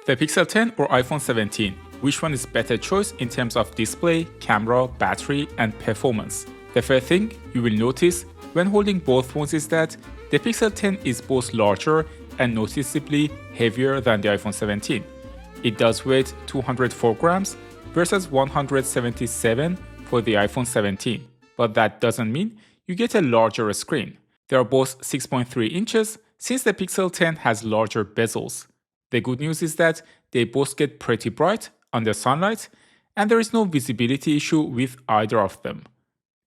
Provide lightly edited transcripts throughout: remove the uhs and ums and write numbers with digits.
The Pixel 10 or iPhone 17, which one is better choice in terms of display, camera, battery, and performance? The first thing you will notice when holding both phones is that the Pixel 10 is both larger and noticeably heavier than the iPhone 17. It does weigh 204 grams versus 177 for the iPhone 17, but that doesn't mean you get a larger screen. They are both 6.3 inches since the Pixel 10 has larger bezels. The good news is that they both get pretty bright under sunlight, and there is no visibility issue with either of them.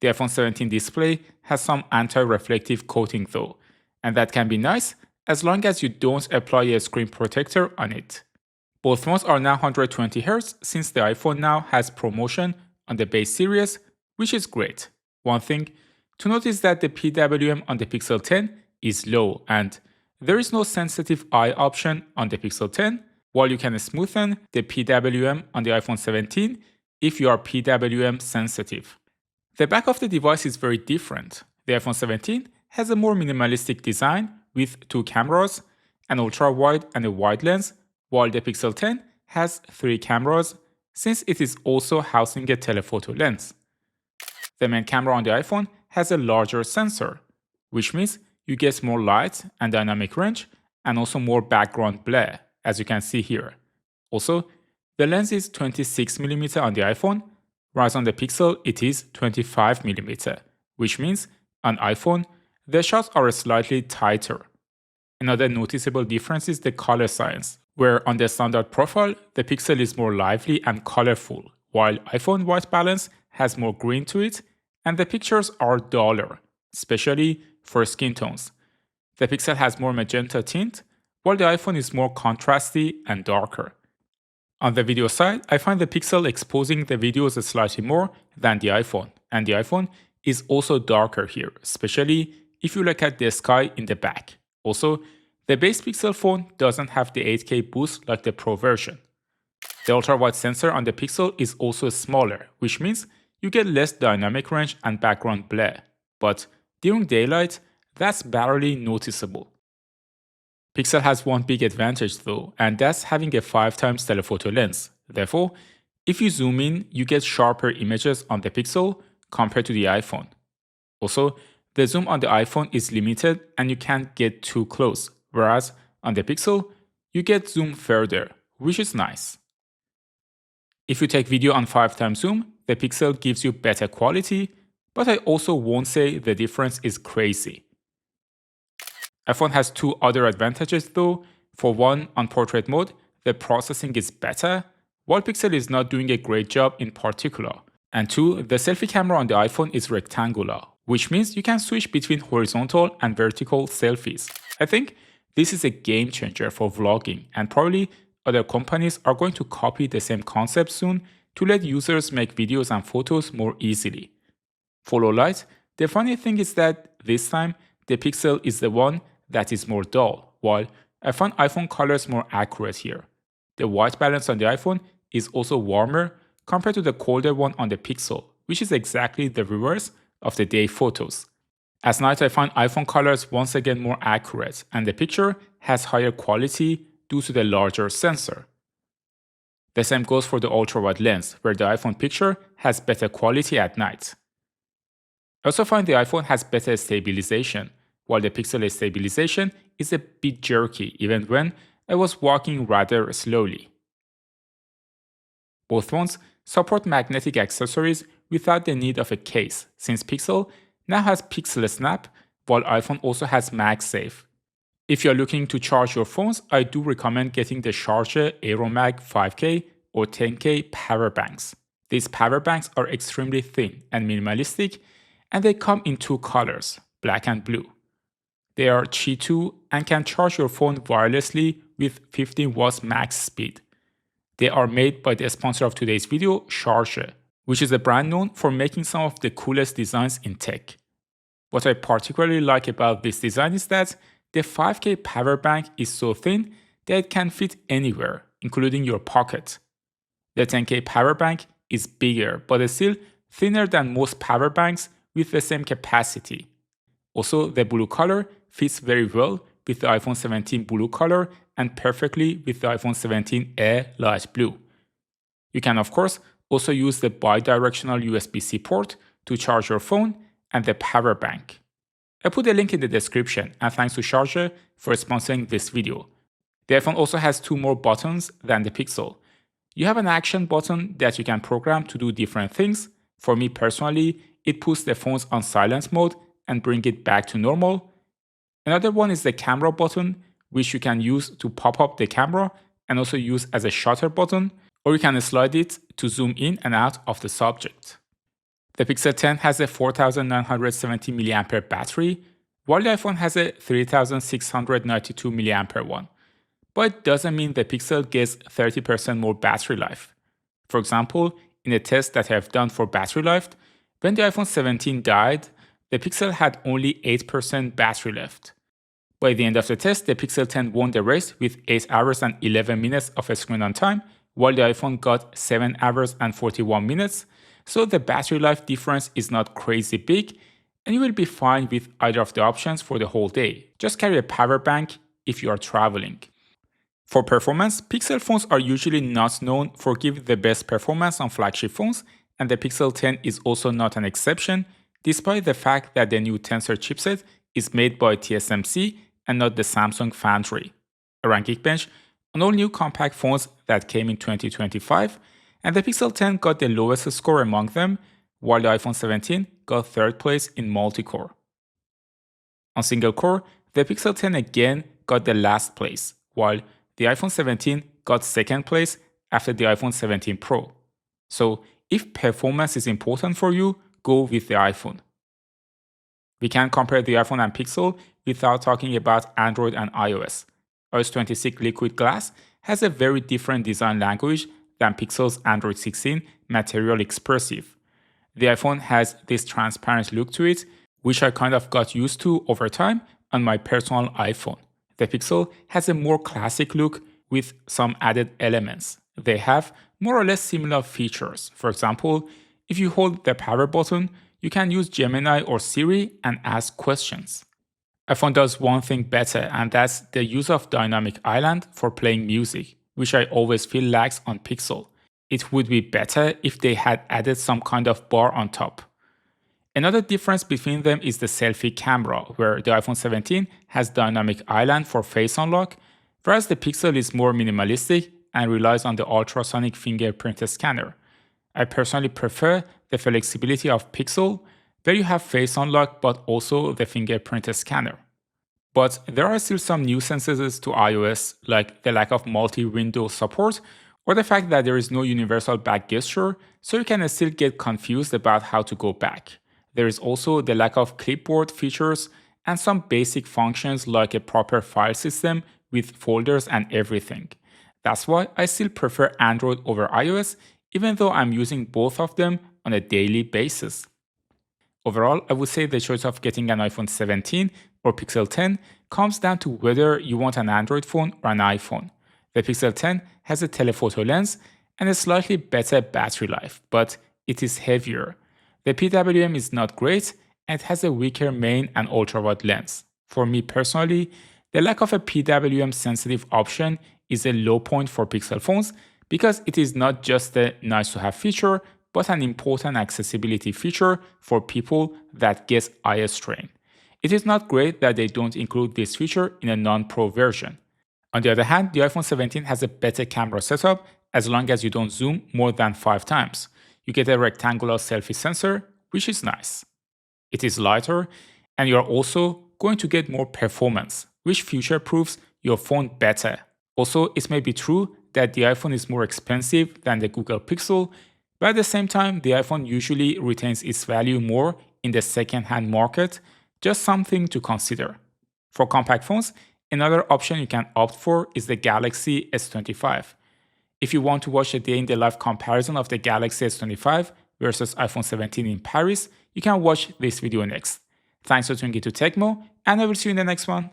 The iPhone 17 display has some anti-reflective coating though, and that can be nice as long as you don't apply a screen protector on it. Both phones are now 120Hz since the iPhone now has promotion on the base series, which is great. One thing to note is that the PWM on the Pixel 10 is low, and there is no sensitive eye option on the Pixel 10, while you can smoothen the PWM on the iPhone 17 if you are PWM sensitive. The back of the device is very different. The iPhone 17 has a more minimalistic design with two cameras, an ultra-wide and a wide lens, while the Pixel 10 has three cameras since it is also housing a telephoto lens. The main camera on the iPhone has a larger sensor, which means you get more light and dynamic range and also more background blur, as you can see here. Also, the lens is 26mm on the iPhone, whereas on the Pixel it is 25mm, which means on iPhone the shots are slightly tighter. Another noticeable difference is the color science, where on the standard profile the Pixel is more lively and colorful, while iPhone white balance has more green to it and the pictures are duller, especially for skin tones. The Pixel has more magenta tint, while the iPhone is more contrasty and darker. On the video side, I find the Pixel exposing the videos slightly more than the iPhone, and the iPhone is also darker here, especially if you look at the sky in the back. Also, the base Pixel phone doesn't have the 8K boost like the Pro version. The ultra-wide sensor on the Pixel is also smaller, which means you get less dynamic range and background blur, but during daylight, that's barely noticeable. Pixel has one big advantage though, and that's having a 5x telephoto lens. Therefore, if you zoom in, you get sharper images on the Pixel compared to the iPhone. Also, the zoom on the iPhone is limited and you can't get too close, whereas on the Pixel, you get zoom further, which is nice. If you take video on 5x zoom, the Pixel gives you better quality, but I also won't say the difference is crazy. iPhone has two other advantages though. For one, on portrait mode, the processing is better, while Pixel is not doing a great job in particular. And two, the selfie camera on the iPhone is rectangular, which means you can switch between horizontal and vertical selfies. I think this is a game changer for vlogging, and probably other companies are going to copy the same concept soon to let users make videos and photos more easily. For low light, the funny thing is that this time the Pixel is the one that is more dull, while I find iPhone colors more accurate here. The white balance on the iPhone is also warmer compared to the colder one on the Pixel, which is exactly the reverse of the day photos. At night I find iPhone colors once again more accurate, and the picture has higher quality due to the larger sensor. The same goes for the ultra-wide lens, where the iPhone picture has better quality at night. I also find the iPhone has better stabilization, while the Pixel stabilization is a bit jerky even when I was walking rather slowly. Both phones support magnetic accessories without the need of a case, since Pixel now has Pixelsnap, while iPhone also has Magsafe. If you're looking to charge your phones, I do recommend getting the Charge AeroMag 5K or 10K power banks. These power banks are extremely thin and minimalistic, and they come in two colors, black and blue. They are Qi2 and can charge your phone wirelessly with 15 watts max speed. They are made by the sponsor of today's video, Charge, which is a brand known for making some of the coolest designs in tech. What I particularly like about this design is that the 5K power bank is so thin that it can fit anywhere, including your pocket. The 10K power bank is bigger, but is still thinner than most power banks with the same capacity. Also, the blue color fits very well with the iPhone 17 blue color and perfectly with the iPhone 17 Air Light Blue. You can of course also use the bi-directional USB-C port to charge your phone and the power bank. I put a link in the description, and thanks to Charger for sponsoring this video. The iPhone also has 2 more buttons than the Pixel. You have an action button that you can program to do different things. For me personally, it puts the phones on silent mode and bring it back to normal. Another one is the camera button, which you can use to pop up the camera and also use as a shutter button, or you can slide it to zoom in and out of the subject. The Pixel 10 has a 4970 mAh battery, while the iPhone has a 3692 mAh one. But it doesn't mean the Pixel gets 30% more battery life. For example, in a test that I have done for battery life, when the iPhone 17 died, the Pixel had only 8% battery left. By the end of the test, the Pixel 10 won the race with 8 hours and 11 minutes of screen on time, while the iPhone got 7 hours and 41 minutes, so the battery life difference is not crazy big, and you will be fine with either of the options for the whole day. Just carry a power bank if you are traveling. For performance, Pixel phones are usually not known for giving the best performance on flagship phones, and the Pixel 10 is also not an exception, despite the fact that the new Tensor chipset is made by TSMC and not the Samsung Foundry. Around Geekbench, on all new compact phones that came in 2025, and the Pixel 10 got the lowest score among them, while the iPhone 17 got 3rd place in multi-core. On single core, the Pixel 10 again got the last place, while the iPhone 17 got 2nd place after the iPhone 17 Pro. So if performance is important for you, go with the iPhone. We can compare the iPhone and Pixel without talking about Android and iOS. iOS 26 Liquid Glass has a very different design language than Pixel's Android 16 Material Expressive. The iPhone has this transparent look to it, which I kind of got used to over time on my personal iPhone. The Pixel has a more classic look with some added elements. They have more or less similar features. For example, if you hold the power button, you can use Gemini or Siri and ask questions. iPhone does one thing better, and that's the use of dynamic island for playing music, which I always feel lacks on Pixel. It would be better if they had added some kind of bar on top. Another difference between them is the selfie camera, where the iPhone 17 has dynamic island for face unlock, whereas the Pixel is more minimalistic and relies on the ultrasonic fingerprint scanner. I personally prefer the flexibility of Pixel, where you have face unlock but also the fingerprint scanner. But there are still some nuisances to iOS, like the lack of multi-window support or the fact that there is no universal back gesture, so you can still get confused about how to go back. There is also the lack of clipboard features and some basic functions like a proper file system with folders and everything. That's why I still prefer Android over iOS, even though I'm using both of them on a daily basis. Overall, I would say the choice of getting an iPhone 17 or Pixel 10 comes down to whether you want an Android phone or an iPhone. The Pixel 10 has a telephoto lens and a slightly better battery life, but it is heavier. The PWM is not great and it has a weaker main and ultrawide lens. For me personally, the lack of a PWM sensitive option is a low point for Pixel phones because it is not just a nice to have feature, but an important accessibility feature for people that get eye strain. It is not great that they don't include this feature in a non-pro version. On the other hand, the iPhone 17 has a better camera setup as long as you don't zoom more than 5 times. You get a rectangular selfie sensor, which is nice. It is lighter, and you are also going to get more performance, which future-proofs your phone better. Also, it may be true that the iPhone is more expensive than the Google Pixel, but at the same time, the iPhone usually retains its value more in the second-hand market, just something to consider. For compact phones, another option you can opt for is the Galaxy S25. If you want to watch a day-in-the-life comparison of the Galaxy S25 versus iPhone 17 in Paris, you can watch this video next. Thanks for tuning into Techmo, and I will see you in the next one.